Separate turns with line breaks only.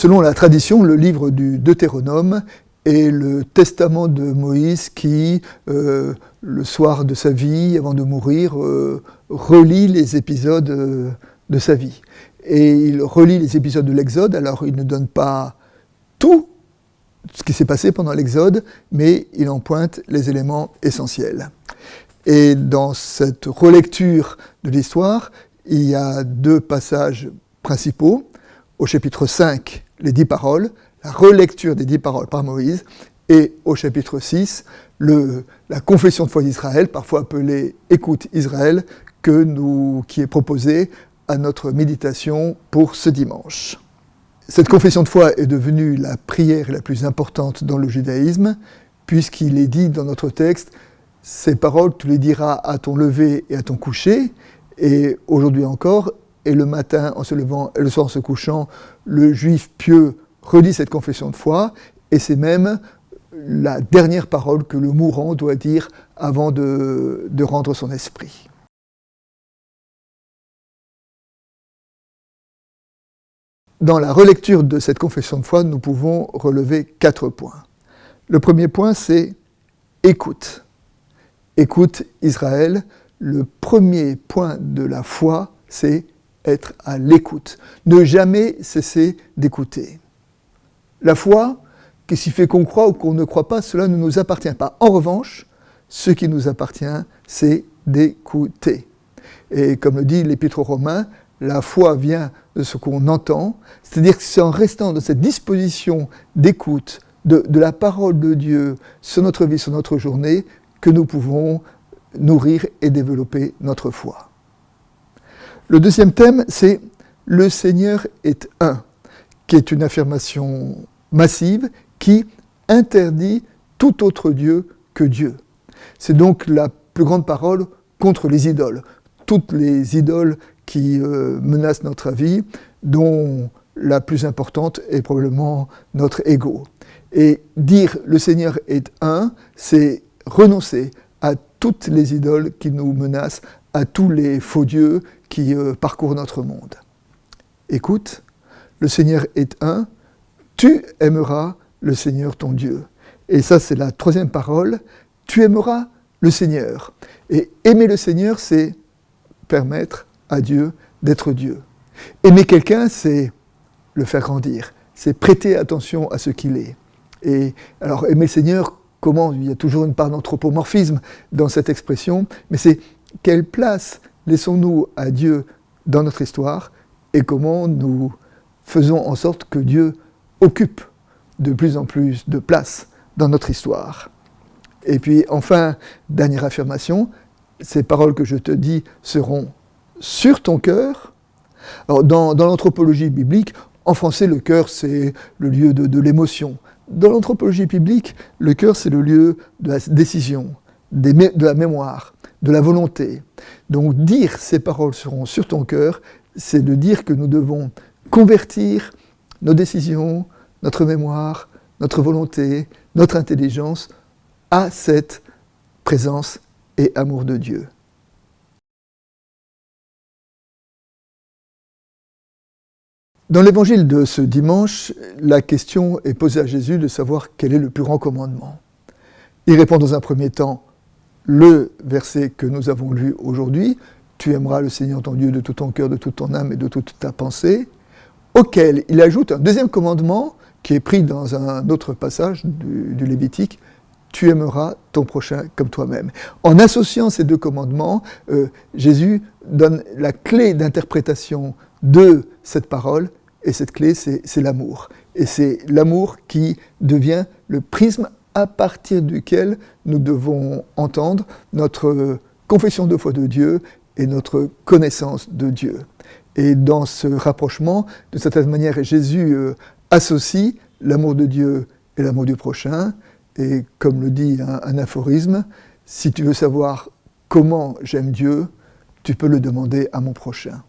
Selon la tradition, le livre du Deutéronome est le testament de Moïse qui, le soir de sa vie, avant de mourir, relit les épisodes de sa vie. Et il relit les épisodes de l'Exode, alors il ne donne pas tout ce qui s'est passé pendant l'Exode, mais il en pointe les éléments essentiels. Et dans cette relecture de l'histoire, il y a 2 passages principaux. Au chapitre 5, les 10 paroles, la relecture des 10 paroles par Moïse, et au chapitre 6, la confession de foi d'Israël, parfois appelée « Écoute Israël », qui est proposée à notre méditation pour ce dimanche. Cette confession de foi est devenue la prière la plus importante dans le judaïsme, puisqu'il est dit dans notre texte « Ces paroles, tu les diras à ton lever et à ton coucher », et aujourd'hui encore, et le matin en se levant et le soir en se couchant, le juif pieux redit cette confession de foi, et c'est même la dernière parole que le mourant doit dire avant de rendre son esprit. Dans la relecture de cette confession de foi, nous pouvons relever 4 points. Le premier point, c'est « écoute ». Écoute Israël, le premier point de la foi, c'est être à l'écoute. Ne jamais cesser d'écouter. La foi, qu'est-ce qui fait qu'on croit ou qu'on ne croit pas, cela ne nous appartient pas. En revanche, ce qui nous appartient, c'est d'écouter. Et comme le dit l'Épître aux Romains, la foi vient de ce qu'on entend, c'est-à-dire que c'est en restant dans cette disposition d'écoute de la parole de Dieu sur notre vie, sur notre journée, que nous pouvons nourrir et développer notre foi. Le deuxième thème, c'est « Le Seigneur est un », qui est une affirmation massive qui interdit tout autre Dieu que Dieu. C'est donc la plus grande parole contre les idoles. Toutes les idoles qui menacent notre vie, dont la plus importante est probablement notre ego. Et dire « le Seigneur est un », c'est renoncer à toutes les idoles qui nous menacent, à tous les faux dieux qui parcourent notre monde. Écoute, le Seigneur est un, tu aimeras le Seigneur ton Dieu. Et ça, c'est la troisième parole, tu aimeras le Seigneur. Et aimer le Seigneur, c'est permettre à Dieu d'être Dieu. Aimer quelqu'un, c'est le faire grandir, c'est prêter attention à ce qu'il est. Et alors, aimer le Seigneur, comment? Il y a toujours une part d'anthropomorphisme dans cette expression, mais c'est quelle place laissons-nous à Dieu dans notre histoire et comment nous faisons en sorte que Dieu occupe de plus en plus de place dans notre histoire. Et puis enfin, dernière affirmation, ces paroles que je te dis seront sur ton cœur. Alors dans l'anthropologie biblique, en français le cœur c'est le lieu de l'émotion. Dans l'anthropologie biblique, le cœur c'est le lieu de la décision, de la mémoire, de la volonté. Donc dire ces paroles seront sur ton cœur, c'est de dire que nous devons convertir nos décisions, notre mémoire, notre volonté, notre intelligence à cette présence et amour de Dieu. Dans l'évangile de ce dimanche, la question est posée à Jésus de savoir quel est le plus grand commandement. Il répond dans un premier temps le verset que nous avons lu aujourd'hui, « Tu aimeras le Seigneur ton Dieu de tout ton cœur, de toute ton âme et de toute ta pensée », auquel il ajoute un deuxième commandement qui est pris dans un autre passage du Lévitique, « Tu aimeras ton prochain comme toi-même ». En associant ces deux commandements, Jésus donne la clé d'interprétation de cette parole, et cette clé, c'est l'amour. Et c'est l'amour qui devient le prisme à partir duquel nous devons entendre notre confession de foi de Dieu et notre connaissance de Dieu. Et dans ce rapprochement, de certaine manière, Jésus associe l'amour de Dieu et l'amour du prochain. Et comme le dit un aphorisme, si tu veux savoir comment j'aime Dieu, tu peux le demander à mon prochain.